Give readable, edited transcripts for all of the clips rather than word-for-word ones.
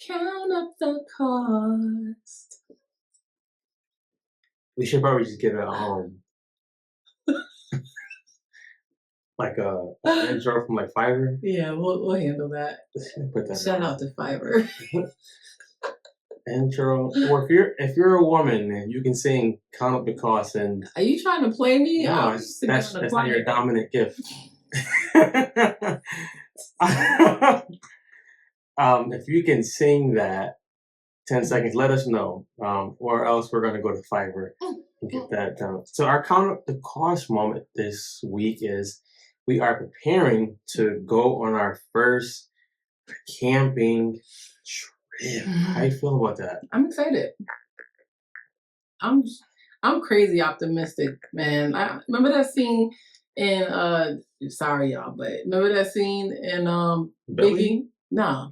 Count up the cost. We should probably just get a like a intro from like Fiverr. Yeah, we'll handle that. Put that Shout out to Fiverr. intro. Or if you're a woman and you can sing "Count Up the Cost" and Are you trying to play me? no, that's not your dominant gift. If you can sing that 10 seconds, let us know. Or else we're gonna go to Fiverr and get that done. So our count up the cost moment this week is we are preparing to go on our first camping trip. How you feel about that? I'm excited. I'm crazy optimistic, man. I remember that scene in sorry y'all, but remember that scene in Biggie? No,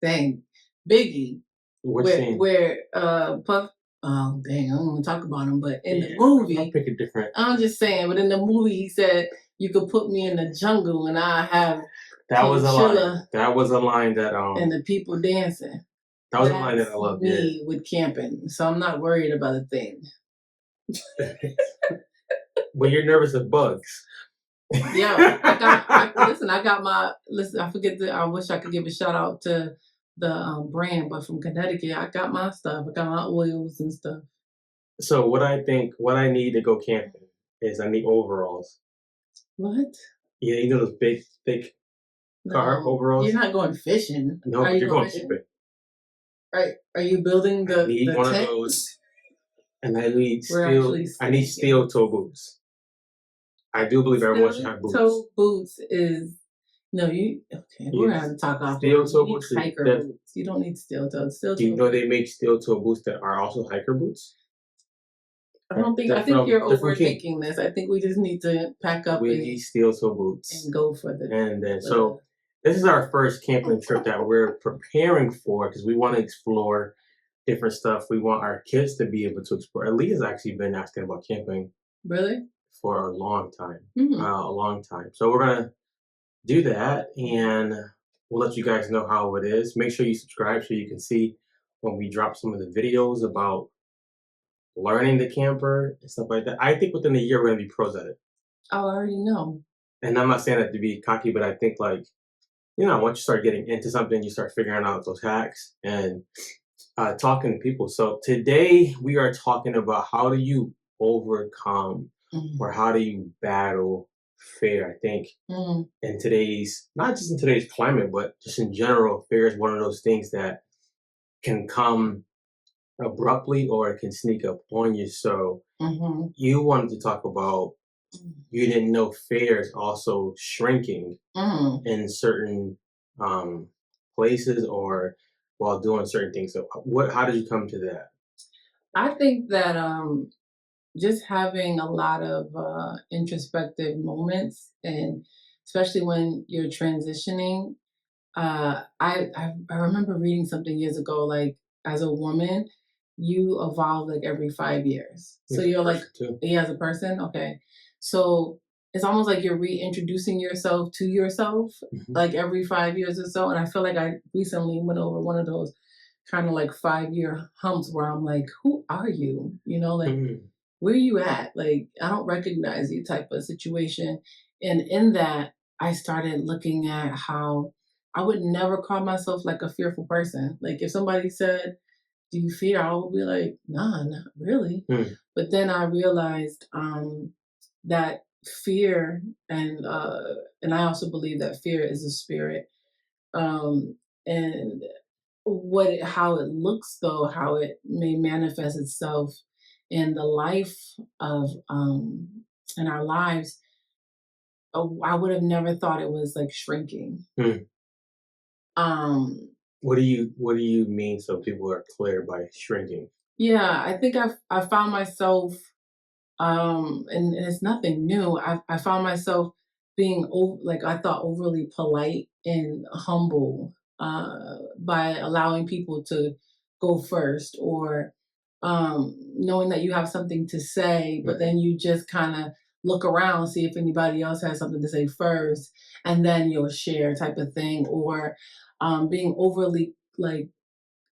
dang. Biggie. What scene? Where Puff, oh dang, I don't want to talk about him, but in the movie, I'll pick a different. I'm just saying, but in the movie he said you could put me in the jungle and I have that was a line. That was a line that and the people dancing. That was a line that I loved. Me with camping, so I'm not worried about a thing. Well, you're nervous of bugs. Yeah, I got my I wish I could give a shout out to the brand, but from Connecticut, I got my stuff. I got my oils and stuff. So what I need to go camping is I need overalls. What? Yeah, you know those big, thick car overalls? You're not going fishing. No, you're going camping. Right. Are you building the one tent? Of those. And I need steel toe boots. I do believe everyone should have boots. Toe boots is okay. We're gonna have to talk off. Steel toe boots, hiker boots. You don't need steel toes. Do you know they make steel toe boots that are also hiker boots? I don't think. I think you're overthinking this. I think we just need to pack up. We need steel toe boots and go for the. And then so this is our first camping trip that we're preparing for because we want to explore different stuff. We want our kids to be able to explore. Leah's actually been asking about camping. Really? For a long time. A long time. So we're gonna do that and we'll let you guys know how it is. Make sure you subscribe so you can see when we drop some of the videos about learning the camper and stuff like that. I think within a year we're gonna be pros at it. I already know. And I'm not saying that to be cocky, but I think once you start getting into something, you start figuring out those hacks and talking to people. So today we are talking about how do you overcome or how do you battle fear? I think in today's, not just in today's climate, but just in general, fear is one of those things that can come abruptly or it can sneak up on you. So you wanted to talk about you didn't know fear is also shrinking in certain places or while doing certain things. So how did you come to that? I think that just having a lot of introspective moments, and especially when you're transitioning. I remember reading something years ago, like as a woman, you evolve like every 5 years. So you're like, as a person, okay. So it's almost like you're reintroducing yourself to yourself, like every 5 years or so. And I feel like I recently went over one of those kind of like 5-year humps where I'm like, who are you? Where are you at? Like, I don't recognize you type of situation. And in that, I started looking at how I would never call myself like a fearful person. Like if somebody said, do you fear? I would be like, nah, not really. But then I realized that fear and I also believe that fear is a spirit. And how it looks though, how it may manifest itself in the life of in our lives, I would have never thought it was like shrinking. What do you mean so people are clear by shrinking? Yeah, I think I found myself and it's nothing new. I found myself being I thought overly polite and humble by allowing people to go first or knowing that you have something to say, but then you just kind of look around, see if anybody else has something to say first, and then you'll share type of thing, or being overly like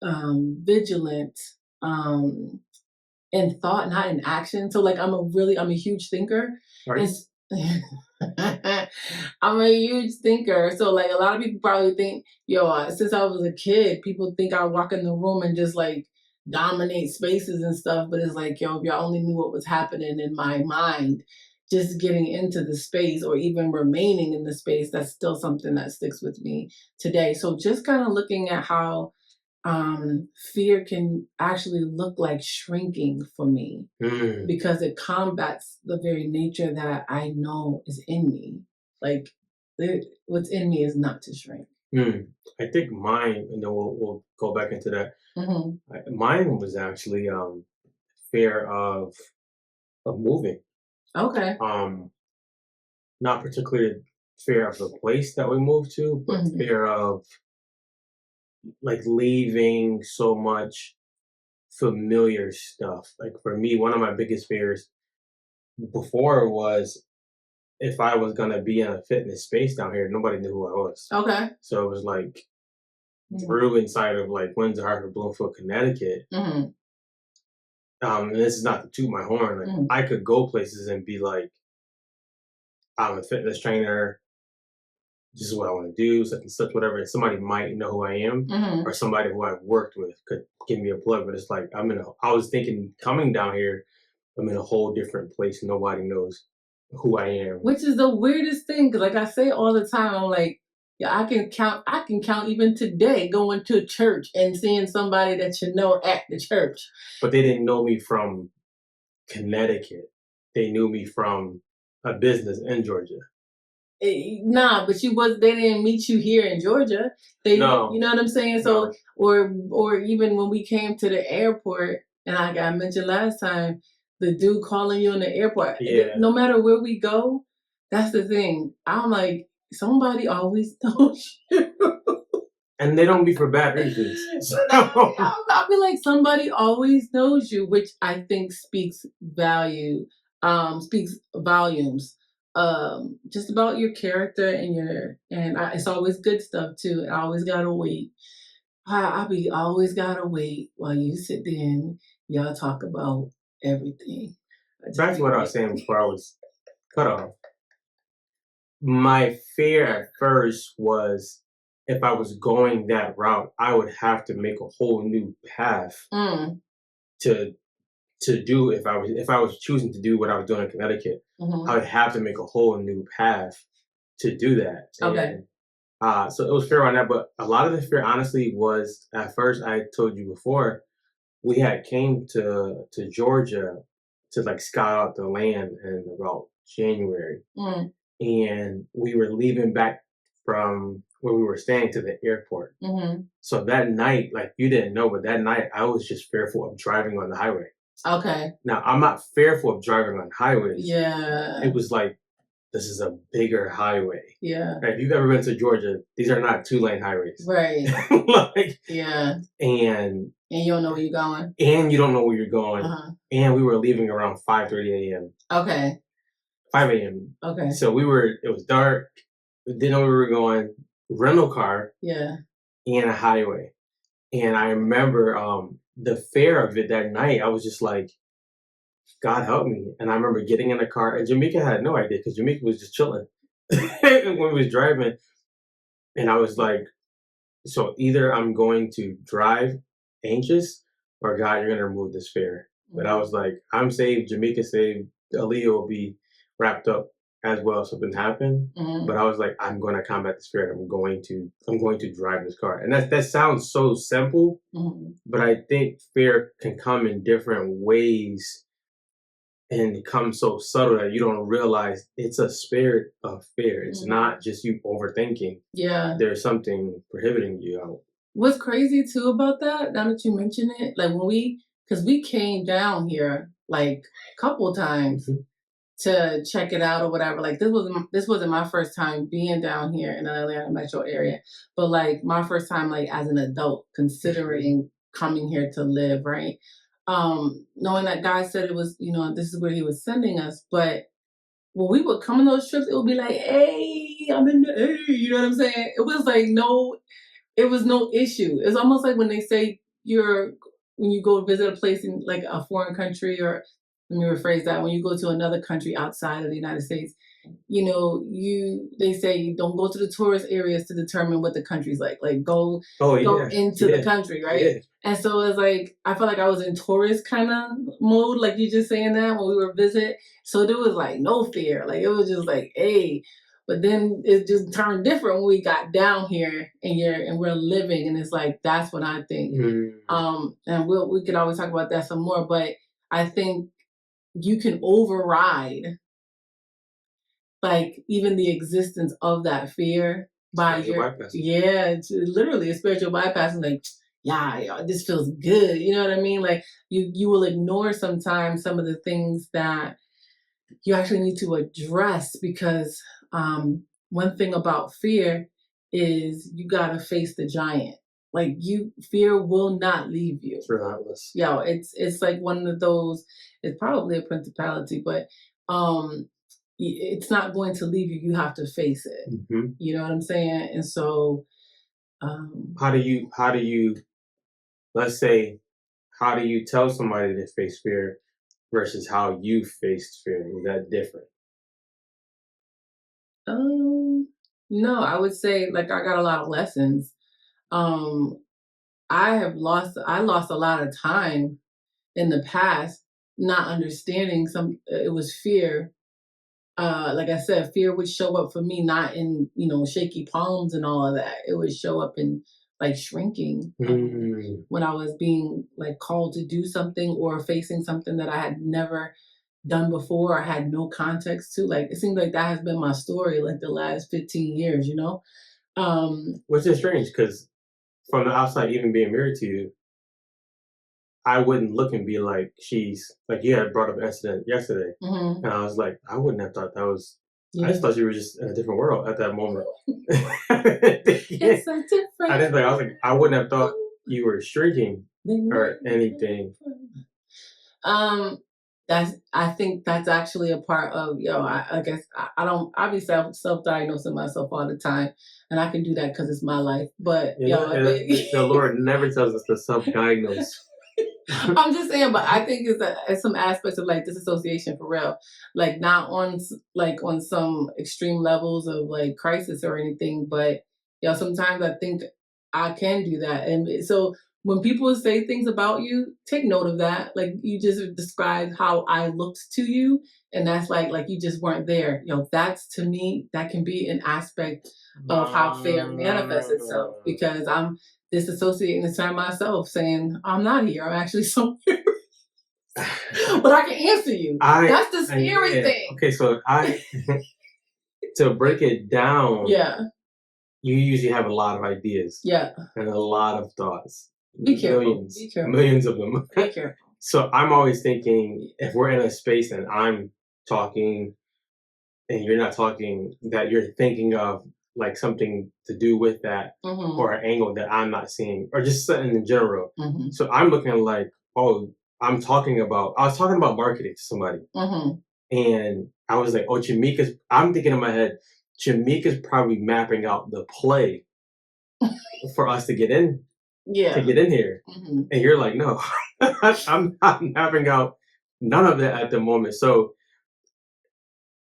vigilant, in thought, not in action. So like I'm a huge thinker. Right? And I'm a huge thinker. So like a lot of people probably think, yo, since I was a kid, people think I walk in the room and just like dominate spaces and stuff. But it's like, yo, if y'all only knew what was happening in my mind, just getting into the space or even remaining in the space, that's still something that sticks with me today. So just kind of looking at how fear can actually look like shrinking for me Mm, because it combats the very nature that I know is in me. Like, what's in me is not to shrink. mm. I think mine, and then we'll go back into that. Hmm. Mine was actually fear of moving. Okay. Um, Not particularly fear of the place that we moved to, but Hmm. fear of like leaving so much familiar stuff. Like for me, one of my biggest fears before was if I was gonna be in a fitness space down here, nobody knew who I was. Okay. So it was like Hmm. through inside of like Windsor, Hartford, Bloomfield, Connecticut. Hmm. And this is not to toot my horn. Like Hmm. I could go places and be like, I'm a fitness trainer. This is what I want to do, such and such, whatever. And somebody might know who I am, Hmm. or somebody who I've worked with could give me a plug. But it's like I was thinking coming down here, I'm in a whole different place. Nobody knows who I am. Which is the weirdest thing, 'cause like I say all the time, I'm like, yeah, I can count even today going to church and seeing somebody that you know at the church. But they didn't know me from Connecticut. They knew me from a business in Georgia. Nah, but they didn't meet you here in Georgia. You No, know what I'm saying? So, no, or even when we came to the airport, and like I mentioned last time, the dude calling you in the airport. yeah. No matter where we go, that's the thing. I'm like, somebody always knows you. And they don't be for bad reasons. No, So I feel like somebody always knows you, which I think speaks volumes, just about your character and it's always good stuff too. I always gotta wait. I be always gotta wait while you sit there and y'all talk about everything. I just back to be what I was saying waiting. before I was cut off. My fear at first was if I was going that route, I would have to make a whole new path Mm, to do if I was choosing to do what I was doing in Connecticut. I hmm. would have to make a whole new path to do that. Okay. And so it was fear on that, but a lot of the fear honestly was at first I told you before, we had came to Georgia to like scout out the land in about January. Mm, And we were leaving back from where we were staying to the airport. hmm. So that night, like you didn't know, but that night I was just fearful of driving on the highway. Okay. Now I'm not fearful of driving on highways. Yeah. It was like this is a bigger highway. Yeah. Like, if you've ever been to Georgia, these are not 2-lane highways. Right. Like Yeah. and And you don't know where you're going. you don't know where you're going. Uh-huh. And we were leaving around 5:30 a.m. Okay. 5 a.m. Okay. So it was dark. We didn't know where we were going. Rental car Yeah. and a highway. And I remember the fear of it that night. I was just like, God help me. And I remember getting in the car, and Jamaica had no idea because Jamaica was just chilling when we was driving. And I was like, so either I'm going to drive anxious, or God, you're gonna remove this fear. But I Mhm. was like, I'm saved, Jamaica saved, Aaliyah will be wrapped up as well if something happened. But Mhm. I was like, I'm gonna combat the spirit. I'm going to drive this car. And that sounds so simple, Mhm. but I think fear can come in different ways and it comes so subtle that you don't realize it's a spirit of fear. It's Mhm. not just you overthinking. Yeah. There's something prohibiting you out. What's crazy too about that, now that you mention it, like because we came down here like a couple times Mhm. to check it out or whatever. Like this wasn't my first time being down here in the Atlanta metro area, but like my first time like as an adult considering coming here to live, right? Knowing that God said it was, this is where he was sending us, but when we would come on those trips, it would be like, hey, I'm in the A, you know what I'm saying? It was no issue. It's almost like when they say you're when you go visit a place in like a foreign country, or let me rephrase that, when you go to another country outside of the United States, they say you don't go to the tourist areas to determine what the country's like. Like Oh go yeah, into the yeah, country, right? yeah. And so it's like I felt like I was in tourist kind of mode, like you just saying that when we were visit. So there was like no fear. Like it was just like, hey. But then it just turned different when we got down here and we're living, and it's like that's what I think. Mm. And we could always talk about that some more, but I think you can override like even the existence of that fear by Spiritual your bypass. yeah, it's literally a spiritual bypass and like yeah, this feels good. You know what I mean? Like you will ignore sometimes some of the things that you actually need to address because one thing about fear is you got to face the giant. Like fear will not leave you. It's relentless. It's like one of those. It's probably a principality, but um, it's not going to leave you. You have to face it. Hmm. You know what I'm saying? And so, um, How do you let's say how do you tell somebody to face fear versus how you faced fear? Is that different? um, no, I would say like I got a lot of lessons. Um, I lost a lot of time in the past not understanding it was fear. Like I said, fear would show up for me not in, shaky palms and all of that. It would show up in like shrinking Mm. when I was being like called to do something or facing something that I had never done before or had no context to. Like it seems like that has been my story like the last 15 years, you know? Um Which is strange because from the outside, even being married to you, I wouldn't look and be like, she's like, you had brought up an incident yesterday. mhm. And I was like, I wouldn't have thought that was, I Yeah. just thought you were just in a different world at that moment. Yeah. It's a different I didn't think, I was like, I wouldn't have thought you were shrinking or anything. Um, I think that's actually a part of I guess I don't I be self-diagnosing myself all the time, and I can do that because it's my life. But You know, the Lord never tells us to self diagnose. I'm just saying, but I think it's some aspects of like disassociation for real, like not like on some extreme levels of like crisis or anything, but sometimes I think I can do that, and so when people say things about you, take note of that. Like you just described how I looked to you, and that's like you just weren't there. That's to me that can be an aspect of how fear manifests itself because I'm disassociating inside myself, saying, I'm not here, I'm actually somewhere. But I can answer you. That's the scary yeah. thing. Okay, so to break it down, Yeah, you usually have a lot of ideas yeah. and a lot of thoughts. Be careful. Millions, Be careful. millions of them. Be careful. So I'm always thinking if we're in a space and I'm talking and you're not talking, that you're thinking of like something to do with that Mm-hmm. or an angle that I'm not seeing or just something in general. Mm-hmm. So I'm looking like, oh, I was talking about marketing to somebody. Mm-hmm. And I was like, oh, I'm thinking in my head, Chamika's probably mapping out the play for us to get in Yeah. here. Mm-hmm. And you're like, no, I'm not mapping out none of that at the moment. So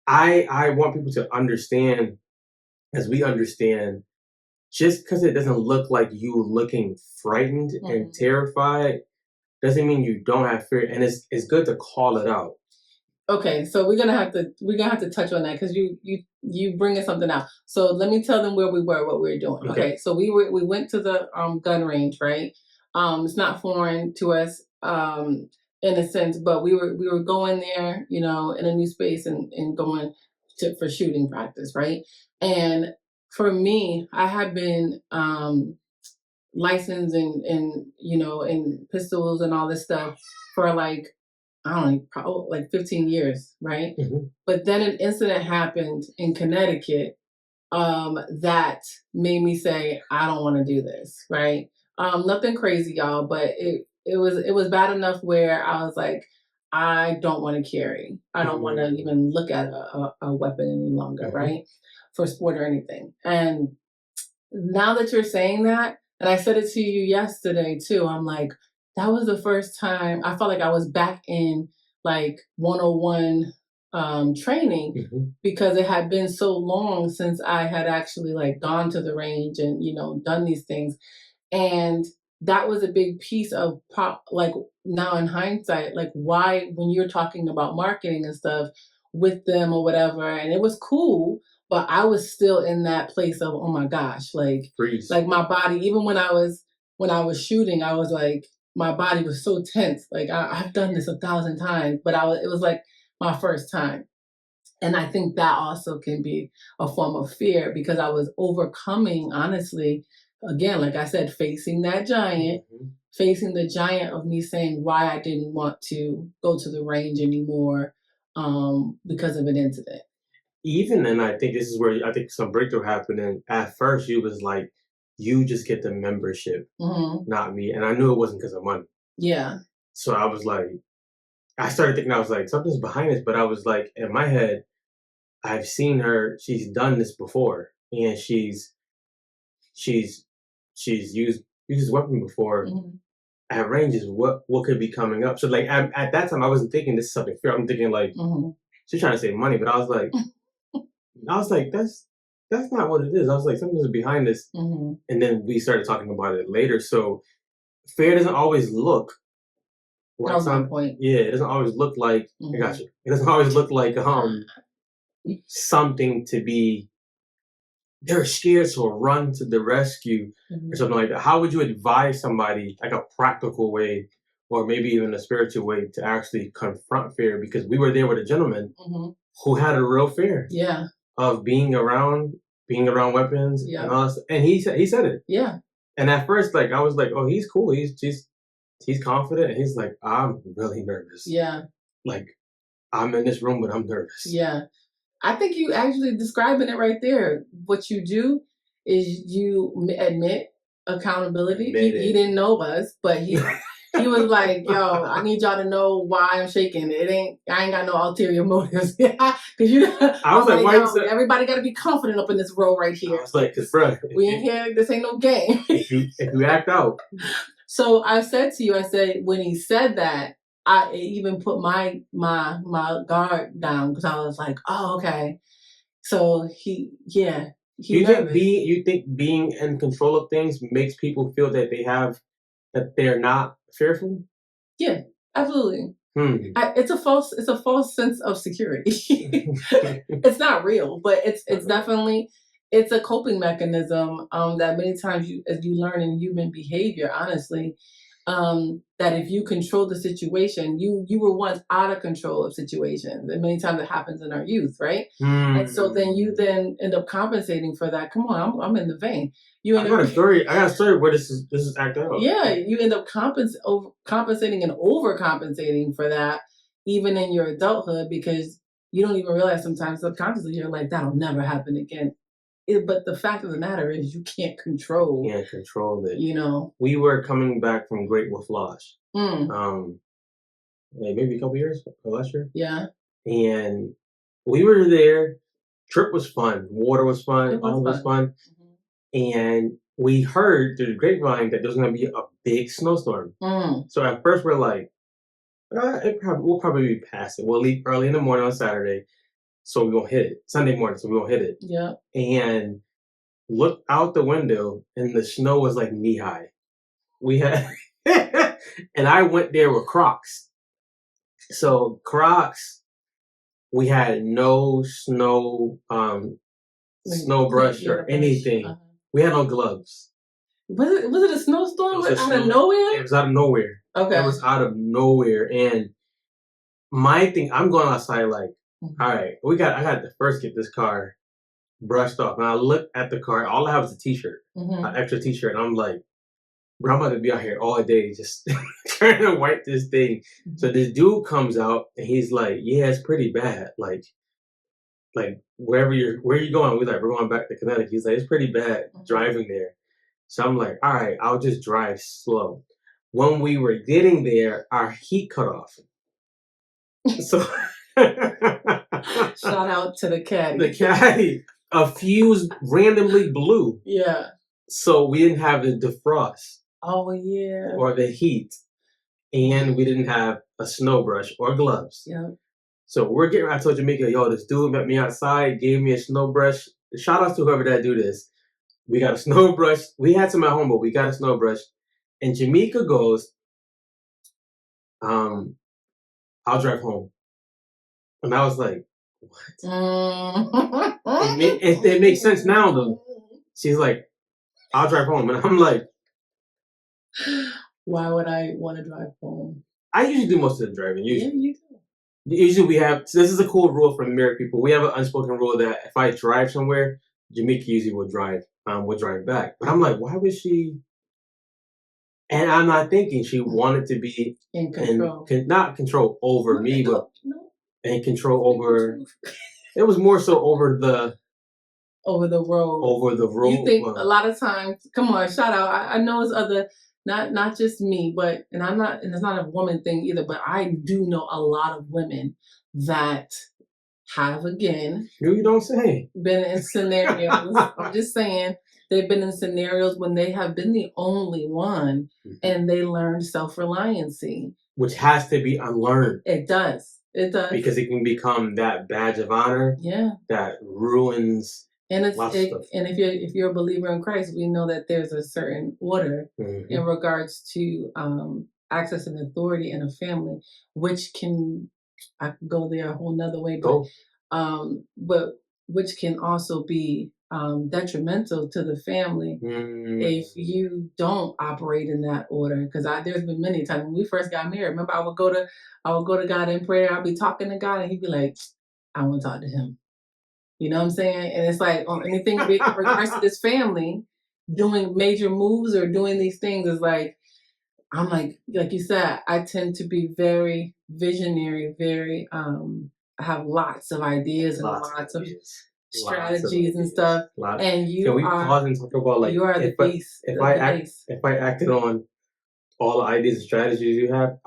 I want people to understand, as we understand, just because it doesn't look like you looking frightened and terrified doesn't mean you don't have fear. And it's good to call it out. Okay, so we're gonna have to touch on that because you bringing something out. So let me tell them where we were, what we were doing. Okay. Okay, so we went to the gun range, right? It's not foreign to us in a sense, but we were going there, in a new space and going for shooting practice, right? And for me, I had been licensed in pistols and all this stuff for like I don't know, probably like 15 years, right? Hmm. But then an incident happened in Connecticut that made me say, I don't want to do this, right? Nothing crazy, y'all, but it was bad enough where I was like, I don't want to carry. I don't want to even look at a weapon any longer, Hmm. right? For sport or anything. And now that you're saying that, And I said it to you yesterday too. I'm like, that was the first time I felt like I was back in like 101 training Mhm. because it had been so long since I had actually like gone to the range and done these things. And that was a big piece of like now in hindsight, like why when you're talking about marketing and stuff with them or whatever, and it was cool, but I was still in that place of, oh my gosh, Freeze. like my body, even when I was shooting, I was like my body was so tense. Like I've done this 1,000 times, but it was like my first time. And I think that also can be a form of fear because I was overcoming, honestly, again, like I said, facing that giant, Mhm. facing the giant of me saying why I didn't want to go to the range anymore because of an incident. Even and I think this is where I think some breakthrough happened. And at first, you was like, "You just get the membership, Hmm. not me." And I knew it wasn't because of money. Yeah. So I was like, I started thinking, I was like, something's behind this. But I was like, in my head, I've seen her. She's done this before, and she's she's used this weapon before Hmm. at ranges. What could be coming up? So like at that time, I wasn't thinking this is something fair. I'm thinking like Hmm. she's trying to save money, but I was like, that's not what it is. I was like, something's behind this. Hmm. And then we started talking about it later. So fair doesn't always look That like was my some. point. Yeah, it doesn't always look like. I got Hmm. you. It doesn't always look like something to be. They're scared to run to the rescue or Hmm. something like that. How would you advise somebody like a practical way, or maybe even a spiritual way, to actually confront fear? Because we were there with a gentleman Hmm. who had a real fear Yeah. of being around weapons and Yeah. all this. And he said it. Yeah. And at first, like I was like, oh, he's cool. He's confident. And he's like, I'm really nervous. Yeah. Like I'm in this room, but I'm nervous. Yeah. I think you actually describing it right there. What you do is you admit accountability. Admit He it. didn't know us, but he was like, "Yo, I need y'all to know why I'm shaking. I ain't got no ulterior motives." Because I was I'm like, like, why you "Yo, said? everybody got to be confident up in this role right I here. was like, cause bro, We ain't here. This ain't no game." if you act out, So I said to you, I said when he said that, I even put my guard down because I was like, "Oh, okay." So do he you think nervous. being in control of things makes people feel that they're not fearful? Yeah, absolutely. Hmm. It's a false sense of security. It's not real, but it's definitely it's a coping mechanism that many times as you learn in human behavior, honestly, that if you control the situation, you were once out of control of situations, and many times it happens in our youth, right? And so then you Hmm. then end up compensating for that. Come on, I'm in the vein. You I end got up a story. I got a story where this is acted out. Yeah, you end up compensating and overcompensating for that, even in your adulthood, because you don't even realize sometimes subconsciously you're like, that'll never happen again. But the fact of the matter is, you can't control, Can't control it. you know. We were coming back from Great Wolf Lodge, Mm, um, maybe a couple years or last year, yeah, and we were there. Trip was fun. Water was fun. it was All was fun. fun. And we heard through the grapevine that there was going to be a big snowstorm. Mm, So at first we're like, we'll probably be past it. We'll leave early in the morning on Saturday, so we won't hit it. Sunday morning, so we won't hit it. yeah. And looked out the window, and the snow was like knee high. We had, and I went there with Crocs. So Crocs, we had no snow brush Yeah, or the brush. anything. We had no gloves. Was it a It snowstorm was a out of snow. It nowhere? was out of nowhere. It Okay. was out of nowhere. And my thing, I'm going outside like, Mhm. all right, I got to first get this car brushed off. And I look at the car, all I have is a t-shirt, an Mhm. extra t-shirt. And I'm like, bro, I'm about to be out here all day just trying to wipe this thing. So Mhm. this dude comes out and he's like, yeah, it's pretty bad. Like where you going? We're going back to Connecticut. He's like, it's pretty bad Mhm. driving there. So I'm like, all right, I'll just drive slow. When we were getting there, our heat cut off. So Shout out to the the caddy. caddy, a fuse randomly blew. Yeah. So we didn't have the defrost Oh yeah. or the heat, and we didn't have a snow brush or gloves. Yeah. So we're getting. I told Jamaica, yo, this dude met me outside, gave me a snow brush. Shout out to whoever that dude is. We got a snow brush. We had some at home, but we got a snow brush. And Jamaica goes, I'll drive home. And I was like, Mm. it makes sense now though. She's like, I'll drive home. And I'm like, Why would I want to drive home? I usually do most of the driving. Yeah, Usually. you do. Usually we have, so this is a cool rule for married people. We have an unspoken rule that if I drive somewhere, Jamaica usually will drive back. But I'm like, why would she? And I'm not thinking she wanted to be In control. not control over me, but No. in control over. It was more so over the road. Over the road. You think a lot of times? Come on, shout out. I know it's other, not just me, but and it's not a woman thing either. But I do know a lot of women that have again. You don't say. Been in scenarios. I'm just saying they've been in scenarios when they have been the only one, and they learned self-reliancy, which has to be unlearned. It does. It does. Because it can become that badge of honor. Yeah. That ruins. And if you're a believer in Christ, we know that there's a certain order in regards to access and authority in a family, which I could go there a whole nother way, but which can also be detrimental to the family if you don't operate in that order. Because there's been many times when we first got married. Remember, I would go to God in prayer. I'd be talking to God, and He'd be like, "I want to talk to him." You know what I'm saying? And it's like on anything big in regards to this family, doing major moves or doing these things is like, I'm like you said, I tend to be very visionary, very I have lots of ideas and lots of strategies and stuff. And can we pause and talk about like you are the base. If I acted on all the ideas and strategies you have,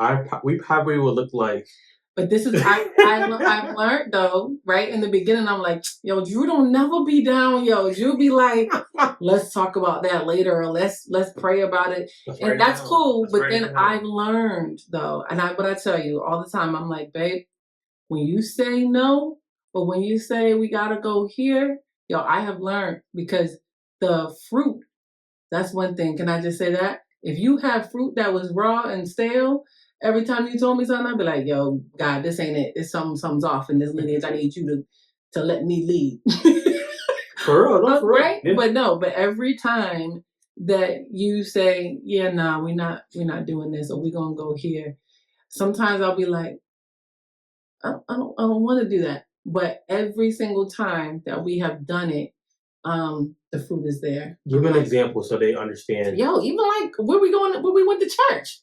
we probably would look like. But this is I've learned though, right? In the beginning, I'm like, yo, Drew don't never be down, yo. Drew be like, let's talk about that later, or let's pray about it. And that's cool. But then I've learned though, and what I tell you all the time, I'm like, babe, when you say no, or when you say we gotta go here, yo, I have learned because the fruit, that's one thing. Can I just say that? If you have fruit that was raw and stale, every time you told me something, I'd be like, yo, God, this ain't it. It's something's off in this lineage. I need you to let me lead. For real, no, for real. Right? Yeah. But every time that you say, yeah, nah, we're not doing this, or we're gonna go here, sometimes I'll be like, I don't want to do that. But every single time that we have done it, the fruit is there. Give an example so they understand. Yo, even like where we went to church.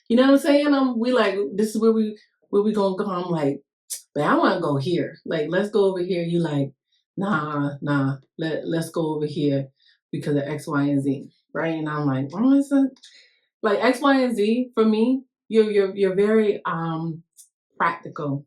You know what I'm saying? We like, this is where we gonna go. I'm like, but I want to go here. Like, let's go over here. You like, nah. Let's go over here because of X, Y, and Z, right? And I'm like, what is it? Like X, Y, and Z for me. You're very practical,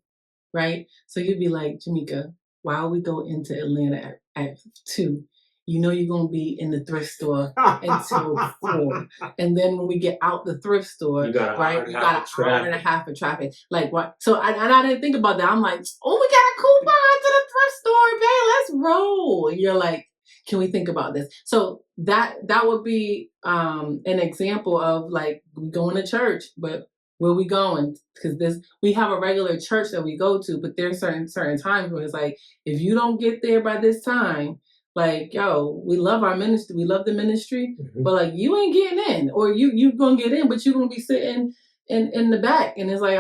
right? So you'd be like, Jamaica, while we go into Atlanta at 2, you know you're going to be in the thrift store until 4. And then when we get out the thrift store, you got an hour and a half of traffic. Like what? So I didn't think about that. I'm like, oh, we got a coupon to the thrift store, babe. Let's roll. And you're like, can we think about this? So that would be an example of like going to church, but where we going? Because we have a regular church that we go to, but there's certain times where it's like, if you don't get there by this time, like, yo, we love our ministry, we love the ministry, but like you ain't getting in, or you gonna get in, but you're gonna be sitting in the back, and it's like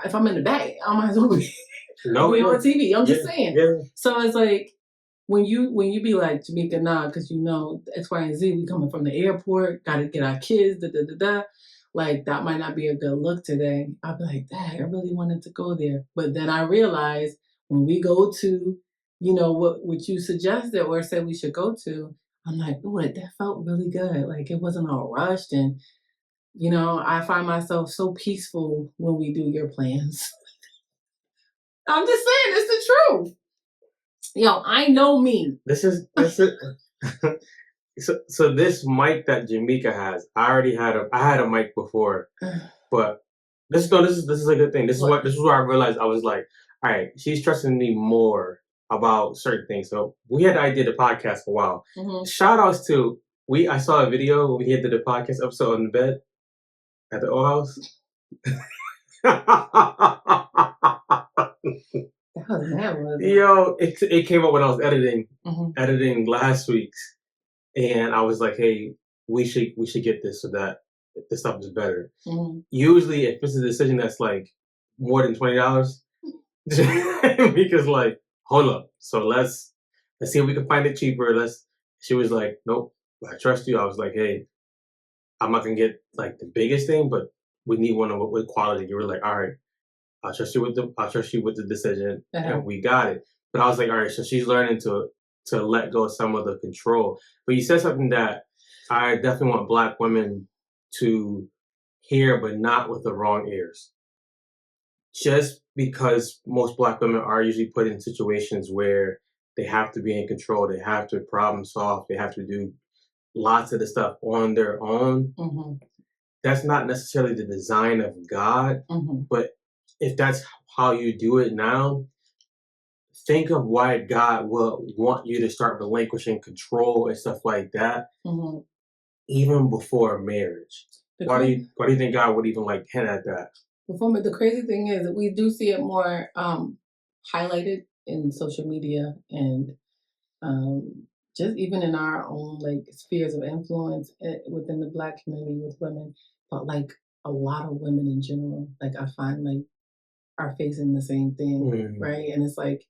if I'm in the back, I might as well be on TV. I'm just saying. Yeah. So it's like when you be like, Jamaica, nah, because you know X, Y, and Z, we coming from the airport, gotta get our kids, like that might not be a good look today. I'd be like, dang, I really wanted to go there. But then I realized when we go to, you know, what you suggested or said we should go to, I'm like, oh, that felt really good. Like it wasn't all rushed. And, you know, I find myself so peaceful when we do your plans. I'm just saying, it's the truth. Yo, I know me. This is So this mic that Jamaica has, I had a mic before, but this is a good thing. This is where I realized I was like, all right, she's trusting me more about certain things. So we had the idea of the podcast for a while. Shout outs to I saw a video when we did the podcast episode on the bed at the old house. That was mad, wasn't it? Yo, it came up when I was editing last week's, and I was like, hey, we should get this so that this stuff is better. Usually, if it's a decision that's like more than $20, because like, hold up, so let's see if we can find it cheaper. She was like, nope, I trust you. I was like, hey, I'm not gonna get like the biggest thing, but we need one with quality. You were like, all right, I'll trust you with the decision, and we got it. But I was like, all right, so she's learning to let go of some of the control. But you said something that I definitely want Black women to hear, but not with the wrong ears. Just because most Black women are usually put in situations where they have to be in control, they have to problem solve, they have to do lots of the stuff on their own. That's not necessarily the design of God, but if that's how you do it now, think of why God will want you to start relinquishing control and stuff like that, even before marriage. Why do you think God would even like hint at that? The crazy thing is that we do see it more highlighted in social media and just even in our own like spheres of influence within the Black community with women, but like a lot of women in general, like I find like are facing the same thing, right? And it's like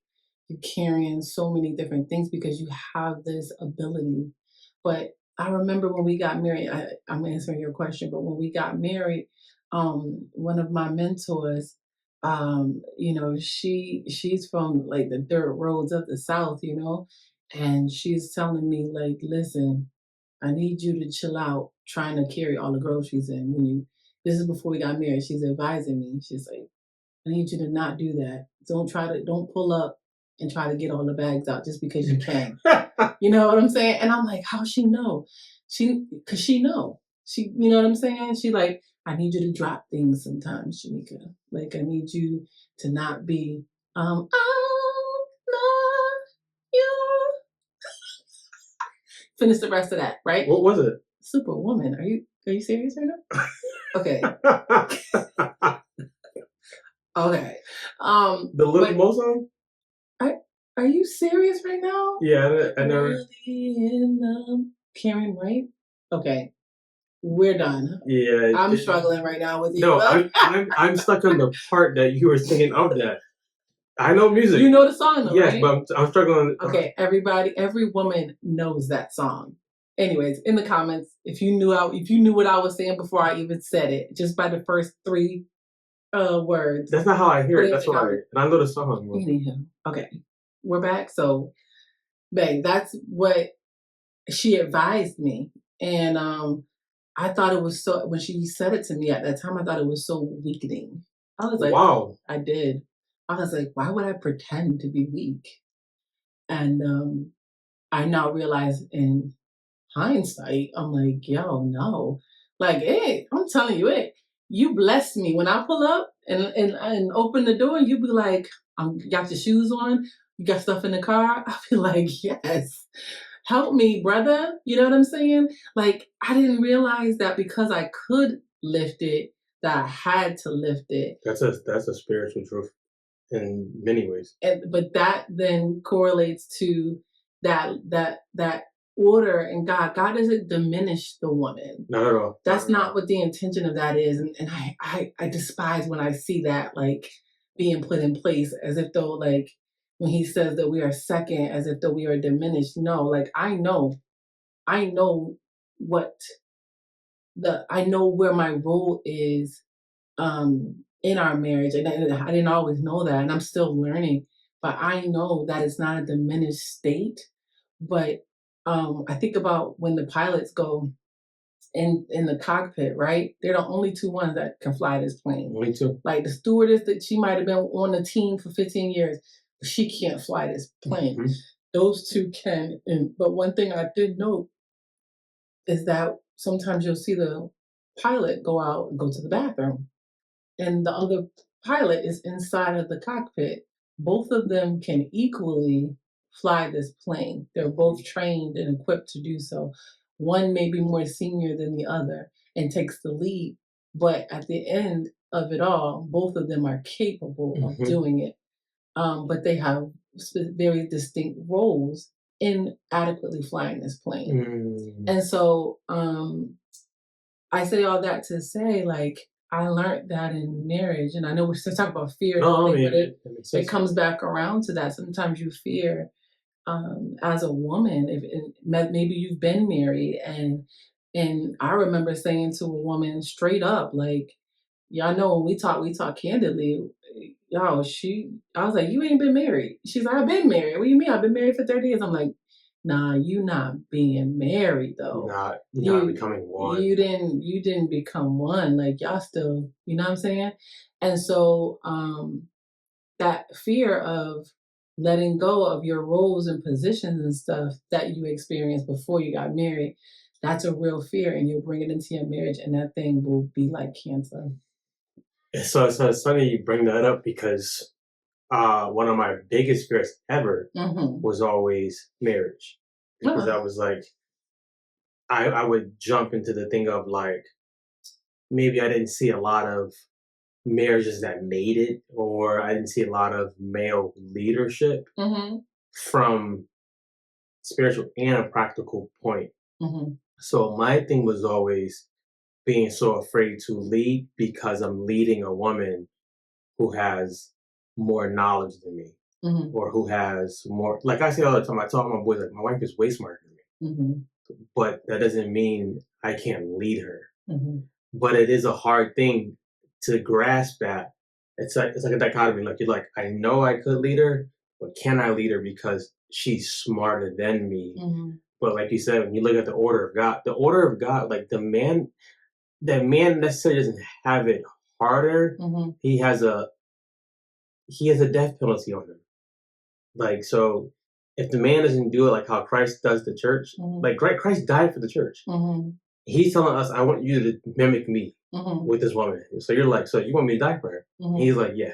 you're carrying so many different things because you have this ability. But I remember when we got married, I'm answering your question, but when we got married, one of my mentors, she's from like the dirt roads of the South, and she's telling me like, listen, I need you to chill out trying to carry all the groceries in this is before we got married. She's advising me. She's like, I need you to not do that. Don't pull up and try to get all the bags out just because you can. You know what I'm saying? And I'm like, how she know? Cause she know. You know what I'm saying? She like, I need you to drop things sometimes, Shanika. Like, I need you to not be, I'm not you. Finish the rest of that, right? What was it? Superwoman. Are you serious right now? Okay. Okay. The Lil Mo song? Are you serious right now? Yeah, I never. Karen White? Okay. We're done. Yeah. I'm struggling right now with you. No, I'm stuck on the part that you were singing of that. I know music. You know the song though, yes, right? but I'm struggling. Okay, every woman knows that song. Anyways, in the comments, if you knew what I was saying before I even said it, just by the first 3 words. That's not how I hear it. That's why. And I know the song. Anyhow, okay, we're back. So, babe, that's what she advised me, and I thought it was so. When she said it to me at that time, I thought it was so weakening. I was like, wow. I did. I was like, why would I pretend to be weak? And I now realize in hindsight, I'm like, yo, no. Like, hey, I'm telling you it. You bless me. When I pull up and open the door, you be like, you got your shoes on, you got stuff in the car. I be like, yes. Help me, brother. You know what I'm saying? Like, I didn't realize that because I could lift it, that I had to lift it. That's a spiritual truth in many ways. But that then correlates to that order and God. God doesn't diminish the woman. Not at all. That's not what the intention of that is. And I despise when I see that like being put in place as if though like when he says that we are second, as if though we are diminished. No, like I know what I know where my role is in our marriage. And I didn't always know that, and I'm still learning. But I know that it's not a diminished state. But I think about when the pilots go in the cockpit, right? They're the only 2 ones that can fly this plane. Only 2. Like the stewardess that she might have been on the team for 15 years, but she can't fly this plane. Those 2 can. But one thing I did know is that sometimes you'll see the pilot go out and go to the bathroom, and the other pilot is inside of the cockpit. Both of them can equally fly this plane. They're both trained and equipped to do so. One may be more senior than the other and takes the lead, but at the end of it all, both of them are capable of Hmm. doing it. But they have very distinct roles in adequately flying this plane. Mm. And so I say all that to say, like, I learned that in marriage, and I know we're still talking about fear and No, I everything, mean, but it makes it sense. comes back around to that. Sometimes you fear, as a woman, if maybe you've been married, and I remember saying to a woman straight up, like, y'all know when we talk candidly, y'all. I was like, you ain't been married. She's like, I've been married. What do you mean? I've been married for 30 years. I'm like, nah, you not being married though. You're not You becoming one. you didn't become one. Like y'all still, you know what I'm saying? And so that fear of letting go of your roles and positions and stuff that you experienced before you got married, that's a real fear, and you'll bring it into your marriage, and that thing will be like cancer. So it's funny you bring that up because one of my biggest fears ever Mm-hmm. was always marriage. Because I Oh. was like, I would jump into the thing of like, maybe I didn't see a lot of marriages that made it, or I didn't see a lot of male leadership Mm-hmm. from spiritual and a practical point. Mm-hmm. So my thing was always being so afraid to lead because I'm leading a woman who has more knowledge than me, Mm-hmm. or who has more, like I say all the time, I talk to my boys like my wife is way smarter than me, Mm-hmm. but that doesn't mean I can't lead her. Mm-hmm. But it is a hard thing to grasp that. It's like a dichotomy. Like you're like, I know I could lead her, but can I lead her because she's smarter than me? Mm-hmm. But like you said, when you look at the order of God, like that man necessarily doesn't have it harder. Mm-hmm. He has a death penalty on him. Like so, if the man doesn't do it like how Christ does the church, Mm-hmm. like Christ died for the church. Mm-hmm. He's telling us, I want you to mimic me Mm-hmm. with this woman. So you're like, so you want me to die for her? And Mm-hmm. he's like, yeah.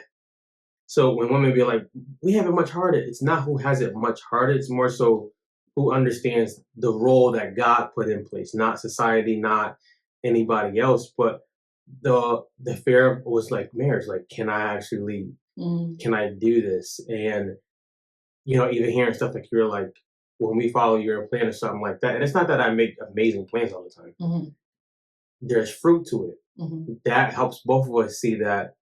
So when women be like, we have it much harder, it's not who has it much harder. It's more so who understands the role that God put in place, not society, not anybody else. But the fear was like marriage. Like, can I actually lead? Mm-hmm. Can I do this? And even hearing stuff like you're like, when we follow your plan or something like that. And it's not that I make amazing plans all the time. Mm-hmm. There's fruit to it. Mm-hmm. That helps both of us see that,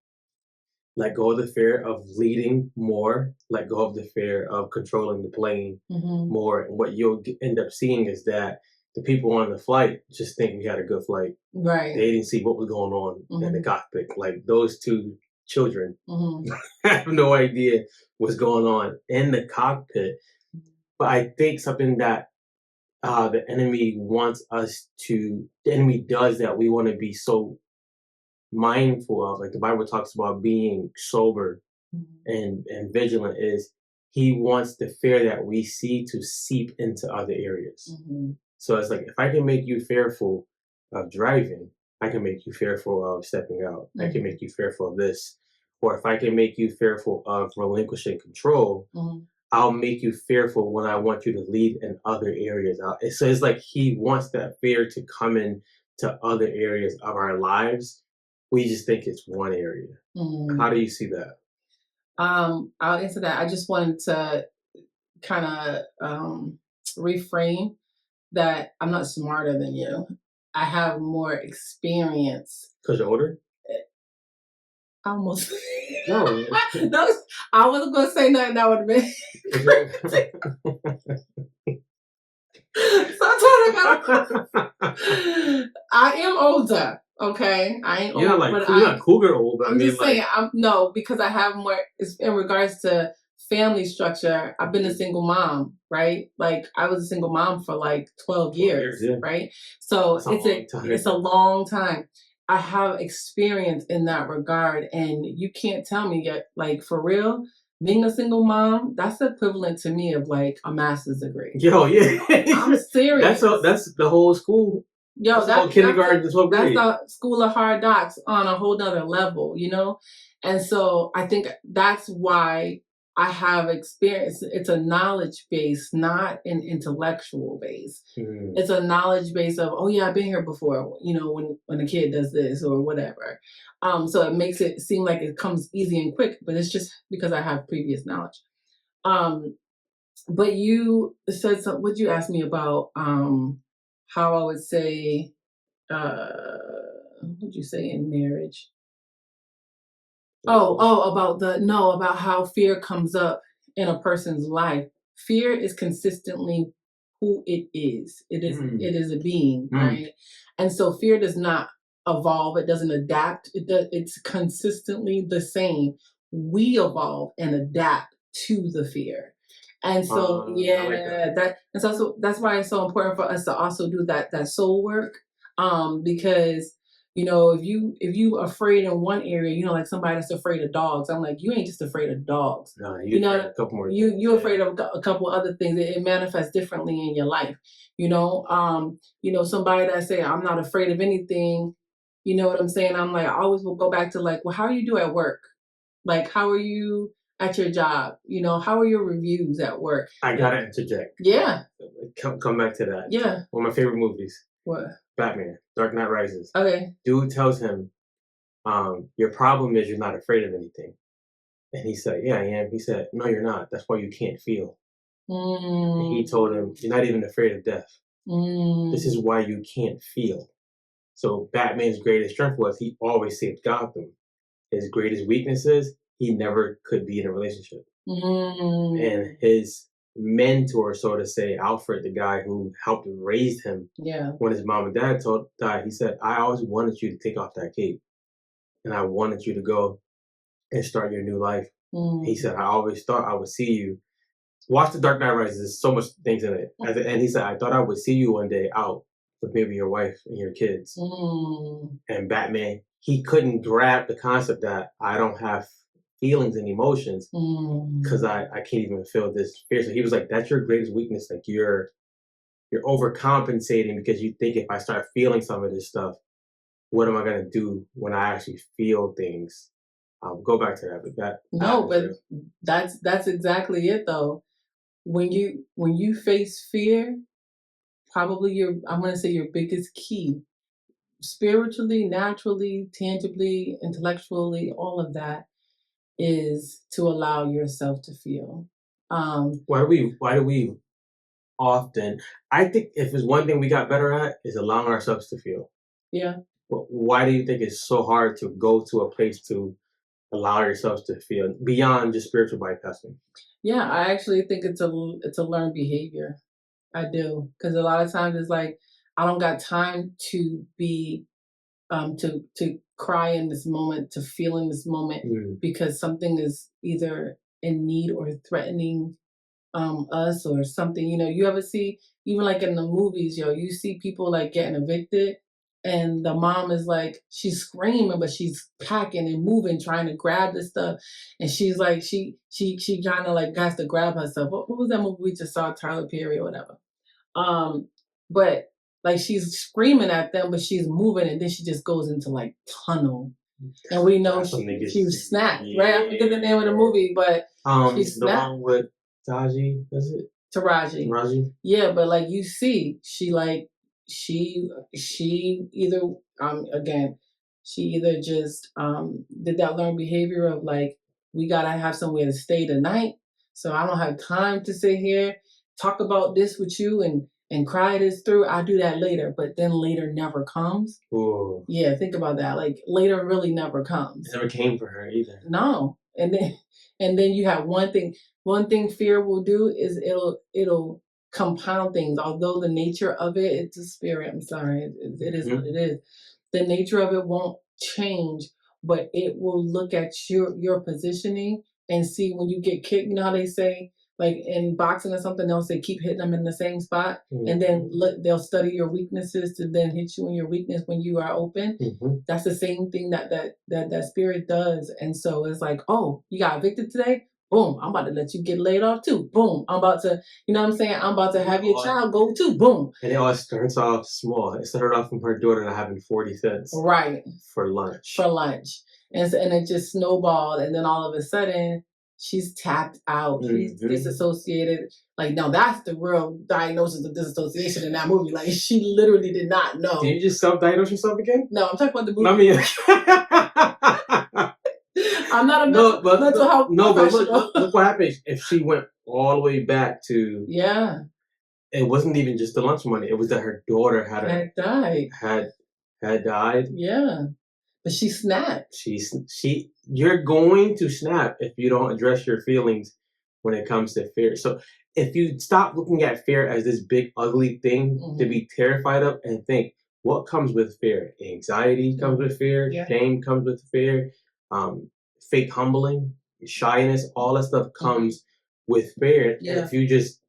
let go of the fear of leading more, let go of the fear of controlling the plane Mm-hmm. more. And what you'll end up seeing is that the people on the flight just think we had a good flight. Right. They didn't see what was going on in the Mm-hmm. cockpit. Like those two children Mm-hmm. have no idea what's going on in the cockpit. But I think something that the enemy the enemy does that we want to be so mindful of, like the Bible talks about being sober and vigilant, is he wants the fear that we see to seep into other areas. Mm-hmm. So it's like, if I can make you fearful of driving, I can make you fearful of stepping out. I can Mm-hmm. make you fearful of this. Or if I can make you fearful of relinquishing control, Mm-hmm. I'll make you fearful when I want you to lead in other areas. So it's like he wants that fear to come in to other areas of our lives. We just think it's one area. Mm-hmm. How do you see that? I'll answer that. I just wanted to kind of reframe that I'm not smarter than you. I have more experience. Because you're older? Almost. No. Those, I wasn't gonna say nothing that would have been. So I am older. Okay, I ain't You're not old, like but you're not cougar old, but I I'm mean just saying. like, I'm no, because I have more in regards to family structure. I've been a single mom, right? Like I was a single mom for like 12 12 years, years, yeah. right? So That's a long time. it's a long time. I have experience in that regard, and you can't tell me yet, like for real. being a single mom, that's equivalent to me of like a master's degree. Yo, yeah. I'm serious. That's the whole school. Yo, That's the whole kindergarten to 12th that's grade. the school of hard knocks on a whole nother level, you know? And so I think that's why I have experience. It's a knowledge base, not an intellectual base. Mm. It's a knowledge base of, oh yeah, I've been here before, you know, when a kid does this or whatever. So it makes it seem like it comes easy and quick, but it's just because I have previous knowledge. Um, but you said something, would you ask me about how I would say what would you say in marriage? About about how fear comes up in a person's life. Fear is consistently who it is. It is a being, right? And so fear does not evolve, it doesn't adapt. It's consistently the same. We evolve and adapt to the fear. And so I like that. so that's why it's so important for us to also do that soul work. Because you know, if you afraid in one area, you know, like somebody that's afraid of dogs, I'm like, you ain't just afraid of dogs. No, You you afraid know, of a couple more you things. you afraid of a couple other things. It manifests differently in your life. You know, somebody that say I'm not afraid of anything. You know what I'm saying? I'm like, I always will go back to like, well, how do you do at work? Like, how are you at your job? You know, how are your reviews at work? I gotta interject. Yeah, Come back to that. yeah. One of my favorite movies, What? Batman, Dark Knight Rises. Okay. Dude tells him, your problem is you're not afraid of anything. And he said, yeah, I am. He said, no, you're not. That's why you can't feel. And he told him, you're not even afraid of death. This is why you can't feel. So Batman's greatest strength was he always saved Gotham. His greatest weaknesses, he never could be in a relationship. And his mentor, so to say, Alfred, the guy who helped raise him, Yeah. when his mom and dad died, he said, I always wanted you to take off that cape. And I wanted you to go and start your new life. He said, I always thought I would see you. Watch The Dark Knight Rises. There's so much things in it. At the end, he said, I thought I would see you one day out with maybe your wife and your kids. And Batman, he couldn't grab the concept that I don't have feelings and emotions because I can't even feel this fear. So he was like, that's your greatest weakness. Like you're overcompensating because you think if I start feeling some of this stuff, what am I gonna do when I actually feel things? Go back to that, but that's exactly it though. When you face fear, probably I'm gonna say your biggest key, spiritually, naturally, tangibly, intellectually, all of that is to allow yourself to feel. Why do we often, I think if there's one thing we got better at is allowing ourselves to feel. Yeah. But why do you think it's so hard to go to a place to allow yourselves to feel beyond just spiritual bypassing? Yeah, I actually think it's a learned behavior. I do, because a lot of times it's like I don't got time to be to cry in this moment, to feel in this moment, because something is either in need or threatening us or something. You know, you ever see, even like in the movies, yo, you see people like getting evicted and the mom is like, she's screaming, but she's packing and moving, trying to grab this stuff. And she's like, she kind of like has to grab herself. What was that movie we just saw, Tyler Perry or whatever? But like she's screaming at them, but she's moving, and then she just goes into like tunnel. And we know she snapped, right? I forget the name of the movie, but she the snapped. one with Taji, is it? Taraji. Taraji? Yeah, but like you see, she either again, she either just did that learned behavior of like, we gotta have somewhere to stay tonight. So I don't have time to sit here, talk about this with you and cry this through. I'll do that later, but then later never comes. Ooh. Yeah, think about that. Like later really never comes. It never came for her either. No. And then you have one thing fear will do is it'll compound things. Although the nature of it's a spirit. I'm sorry, it is what it is. The nature of it won't change, but it will look at your positioning and see when you get kicked. You know how they say, like in boxing or something, they'll say keep hitting them in the same spot, and then they'll study your weaknesses to then hit you in your weakness when you are open. That's the same thing that spirit does. And so it's like, oh, you got evicted today? Boom, I'm about to let you get laid off too. Boom, I'm about to, you know what I'm saying? I'm about to have your child go too. Boom. And it all starts off small. It started off from her daughter not having 40 cents Right. for lunch. For lunch. And it just snowballed. And then all of a sudden, she's tapped out. She's disassociated. Like, no, that's the real diagnosis of disassociation in that movie. Like, she literally did not know. Did you just self-diagnose yourself again? No, I'm talking about the movie. I'm not a mental health professional. But look what happened if she went all the way back to. Yeah. It wasn't even just the lunch money. It was that her daughter had died. Had died. Yeah. But she snapped. You're going to snap if you don't address your feelings when it comes to fear. So if you stop looking at fear as this big ugly thing to be terrified of and think, what comes with fear? Anxiety comes with fear, shame comes with fear, fake humbling, shyness, all that stuff comes with fear. And if you just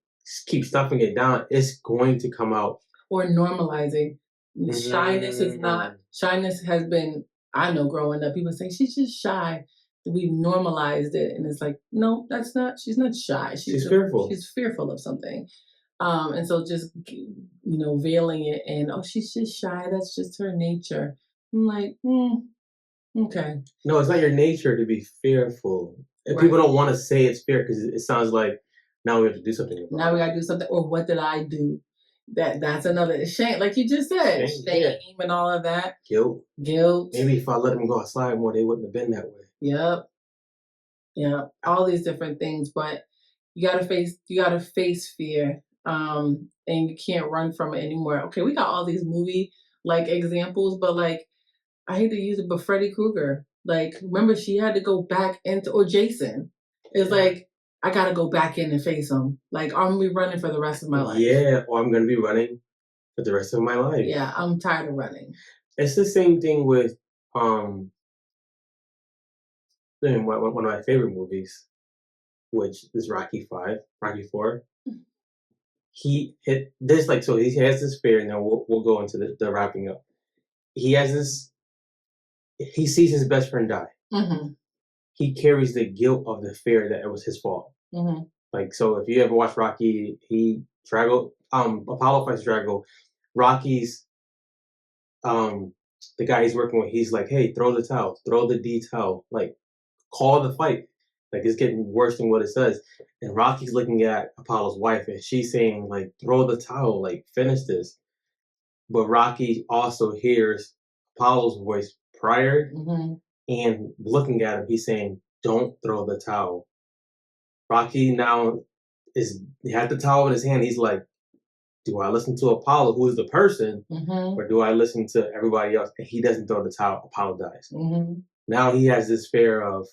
keep stuffing it down, it's going to come out. Or normalizing. Shyness is not, shyness has been, I know growing up, people say she's just shy. We've normalized it. And it's like, no, that's not, she's not shy. She's fearful. She's fearful of something. And so just, veiling it and, oh, she's just shy. That's just her nature. I'm like, okay. No, it's not your nature to be fearful. And people don't want to say it's fear because it sounds like now we have to do something about it. Now we got to do something. Or what did I do? That's another shame, like you just said, shame and all of that. Guilt. Maybe if I let them go outside more, they wouldn't have been that way. Yep. All these different things, but you gotta face fear, and you can't run from it anymore. Okay, we got all these movie like examples, but like I hate to use it, but Freddy Krueger, like remember she had to go back into, or Jason, it's like, I gotta go back in and face him. Like, I'm gonna be running for the rest of my life. Yeah, or I'm gonna be running for the rest of my life. Yeah, I'm tired of running. It's the same thing with one of my favorite movies, which is Rocky 4. He has this fear, and then we'll go into the wrapping up. He sees his best friend die. Mm-hmm. He carries the guilt of the fear that it was his fault. Mm-hmm. Like, so if you ever watch Rocky, Apollo fights Drago. Rocky's, the guy he's working with, he's like, hey, throw the towel, throw the D towel, like, call the fight. Like, it's getting worse than what it says. And Rocky's looking at Apollo's wife, and she's saying, like, throw the towel, like, finish this. But Rocky also hears Apollo's voice prior, and looking at him, he's saying, don't throw the towel. Rocky now he had the towel in his hand. He's like, do I listen to Apollo, who is the person, or do I listen to everybody else? And he doesn't throw the towel. Apollo dies. Now he has the fear of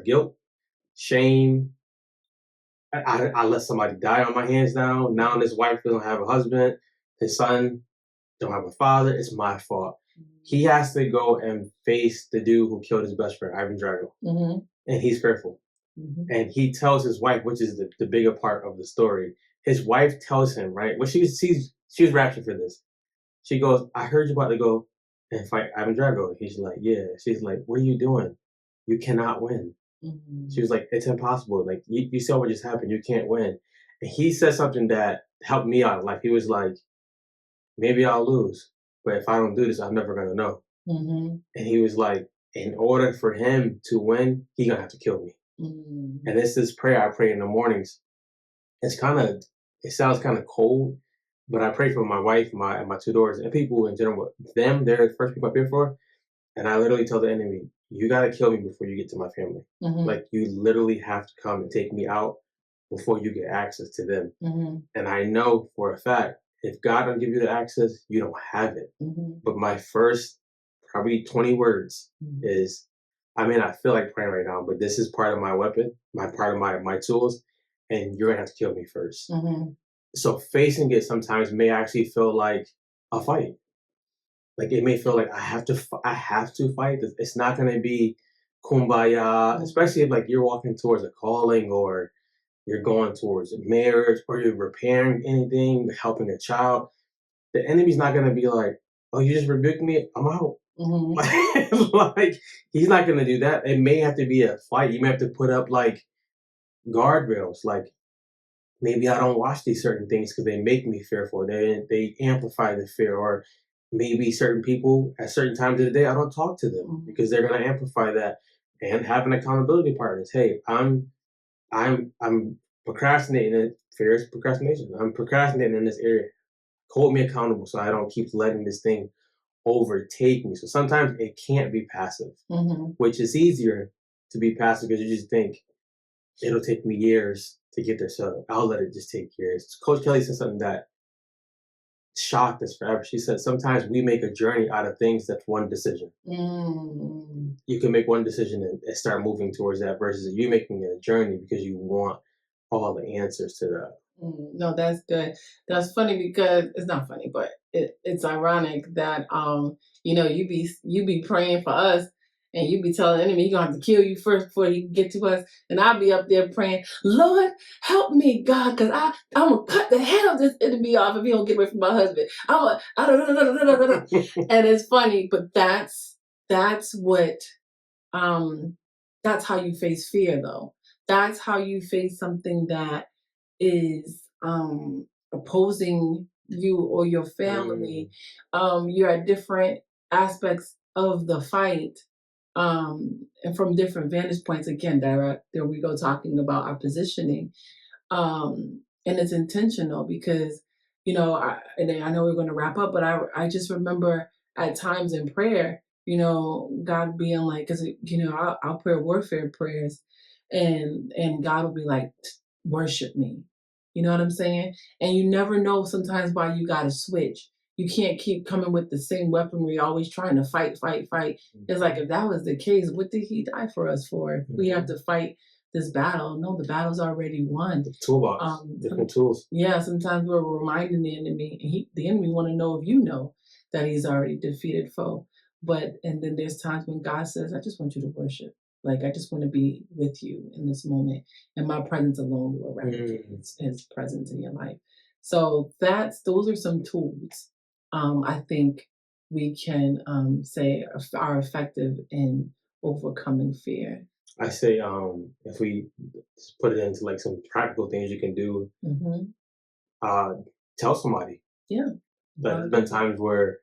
guilt, shame. I let somebody die on my hands now. Now his wife doesn't have a husband. His son don't have a father. It's my fault. He has to go and face the dude who killed his best friend, Ivan Drago. And he's fearful. And he tells his wife, which is the bigger part of the story. His wife tells him, right? Well, she was raptured for this. She goes, I heard you about to go and fight Ivan Drago. He's like, yeah. She's like, what are you doing? You cannot win. She was like, it's impossible. Like, you saw what just happened. You can't win. And he said something that helped me out. Like, he was like, maybe I'll lose. But if I don't do this, I'm never going to know. And he was like, in order for him to win, he's going to have to kill me. And this is prayer I pray in the mornings. It sounds kind of cold, but I pray for my wife, and my two daughters, and people in general. They're the first people I pray for. And I literally tell the enemy, you got to kill me before you get to my family. Like, you literally have to come and take me out before you get access to them. And I know for a fact, if God don't give you the access, you don't have it. But my first probably 20 words is, I may not feel like praying right now, but this is part of my weapon, part of my tools, and you're gonna have to kill me first. So facing it sometimes may actually feel like a fight. Like, it may feel like I have to fight. It's not gonna be kumbaya, especially if like you're walking towards a calling, or you're going towards a marriage, or you're repairing anything, helping a child. The enemy's not gonna be like, oh, you just rebuked me, I'm out. Like, he's not gonna do that. It may have to be a fight. You may have to put up like guardrails. Like maybe I don't watch these certain things because they make me fearful. They amplify the fear, or maybe certain people at certain times of the day I don't talk to them Mhm. because they're going to amplify that. And having accountability partners. Hey, I'm procrastinating. Fear is procrastination. I'm procrastinating in this area. Hold me accountable so I don't keep letting this thing overtake me. So sometimes it can't be passive, Mhm. which is easier to be passive because you just think it'll take me years to get there. So I'll let it just take years. Coach Kelly said something that shocked us forever. She said, sometimes we make a journey out of things that's one decision. Mm. You can make one decision and start moving towards that versus you making a journey because you want all the answers to that. No, that's good. That's funny because it's not funny, but it's ironic that you be praying for us and you be telling the enemy he gonna have to kill you first before he can get to us, and I'll be up there praying, Lord, help me, God, because I'm gonna cut the head of this enemy off if he don't get away from my husband. And it's funny, but that's what um that's how you face fear though. That's how you face something that is opposing you or your family. Mm, You're at different aspects of the fight, and from different vantage points. Again, there we go talking about our positioning, and it's intentional because and I know we're going to wrap up, but I just remember at times in prayer, God being like, because I'll pray warfare prayers, and God will be like, worship me. You know what I'm saying? And you never know sometimes why you got to switch. You can't keep coming with the same weaponry, always trying to fight, fight, fight. It's like if that was the case, what did He die for us for? If we have mhm. to fight this battle. No, the battle's already won. The toolbox, different tools. Yeah, sometimes we're reminding the enemy, and the enemy want to know if you know that he's already defeated foe. And then there's times when God says, I just want you to worship. Like, I just want to be with you in this moment. And my presence alone will eradicate Mm, his presence in your life. So those are some tools I think we can say are effective in overcoming fear. I say, if we just put it into like some practical things you can do, Hmm. uh, tell somebody. Yeah. Like there's been times where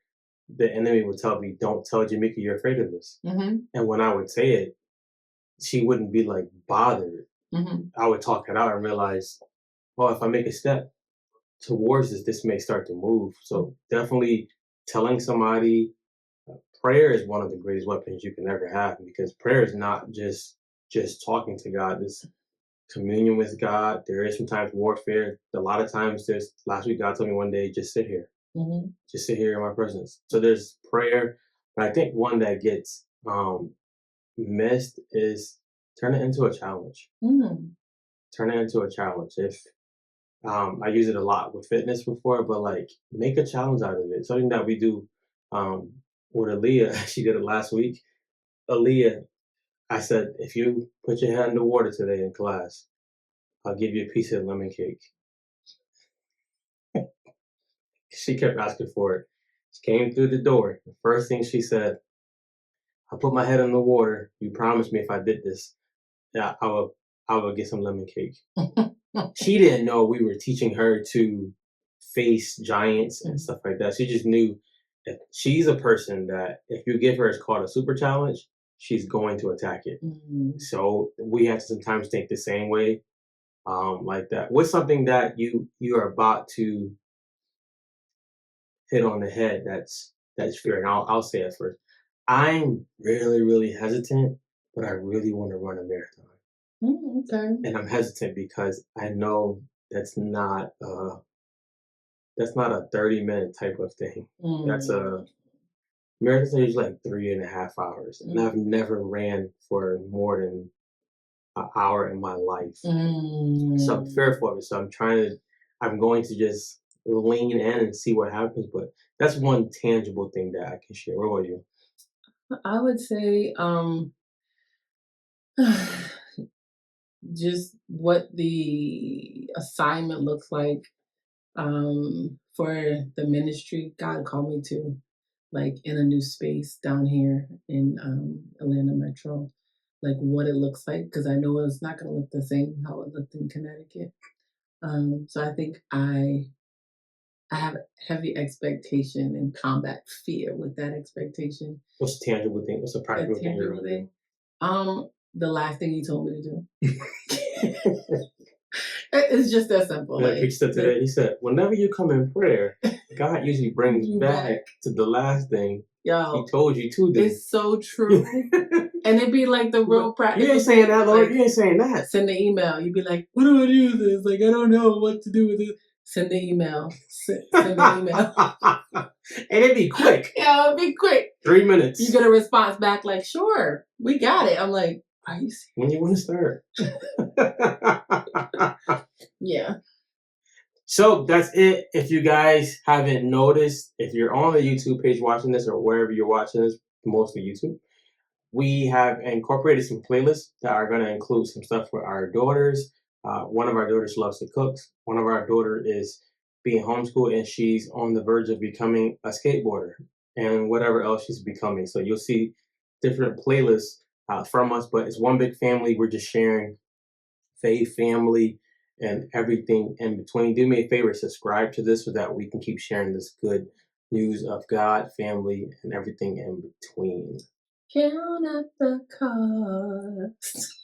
the enemy would tell me, "Don't tell Jamaica you're afraid of this," Hmm. and when I would say it, she wouldn't be like bothered. Hmm. I would talk it out and realize, oh, if I make a step towards this, this may start to move. So definitely telling somebody. Prayer is one of the greatest weapons you can ever have because prayer is not just talking to God. It's communion with God. There is sometimes warfare. A lot of times there's last week God told me one day, just sit here. Hmm. Just sit here in my presence. So there's prayer. But I think one that gets missed is turn it into a challenge. Mm. Turn it into a challenge. If I use it a lot with fitness before, but like make a challenge out of it. Something that we do um, with Aaliyah. She did it last week. Aaliyah, I said, if you put your head in the water today in class, I'll give you a piece of lemon cake. She kept asking for it. She came through the door. The first thing she said, I put my head in the water. You promised me if I did this, yeah, I will get some lemon cake. She didn't know we were teaching her to face giants and stuff like that. She just knew that she's a person that if you give her, it's called a super challenge, she's going to attack it. Mhm. So we have to sometimes think the same way, like that. What's something that you are about to hit on the head? That's fear, and I'll say it first. I'm really really hesitant, but I really want to run a marathon, Okay. and I'm hesitant because I know that's not that's not a 30-minute type of thing. That's a Mm. marathons are usually like 3.5 hours, and Mm. I've never ran for more than an hour in my life. So I'm Mm. fearful of it. So I'm going to just lean in and see what happens. But that's one tangible thing that I can share. What about you? I would say just what the assignment looks like for the ministry God called me to, like in a new space down here in Atlanta Metro. like what it looks like because I know it's not going to look the same how it looked in Connecticut. So I think I have heavy expectation and combat fear with that expectation. What's a tangible thing? What's a A practical thing you're tangible gonna do? thing. The last thing you told me to do. It's just that simple. Like he said today, he said, whenever you come in prayer, God usually brings You back back. to the last thing he Yo, told you to do. it's so true. And it'd be like the real You practical ain't saying thing, that, Lord. like You ain't saying that. send the email. You'd be like, what do I do with this? Like, I don't know what to do with it. Send the email. Send the email. And it'd be quick. Yeah, it'd be quick. 3 minutes. You get a response back like, sure, we got it. I'm like, are you serious? When you want to start. Yeah. So that's it. If you guys haven't noticed, if you're on the YouTube page watching this or wherever you're watching this, mostly YouTube, we have incorporated some playlists that are going to include some stuff for our daughters. One of our daughters loves to cook. One of our daughters is being homeschooled and she's on the verge of becoming a skateboarder and whatever else she's becoming. So you'll see different playlists from us, but it's one big family. We're just sharing faith, family, and everything in between. Do me a favor, subscribe to this so that we can keep sharing this good news of God, family, and everything in between. Count up the cost.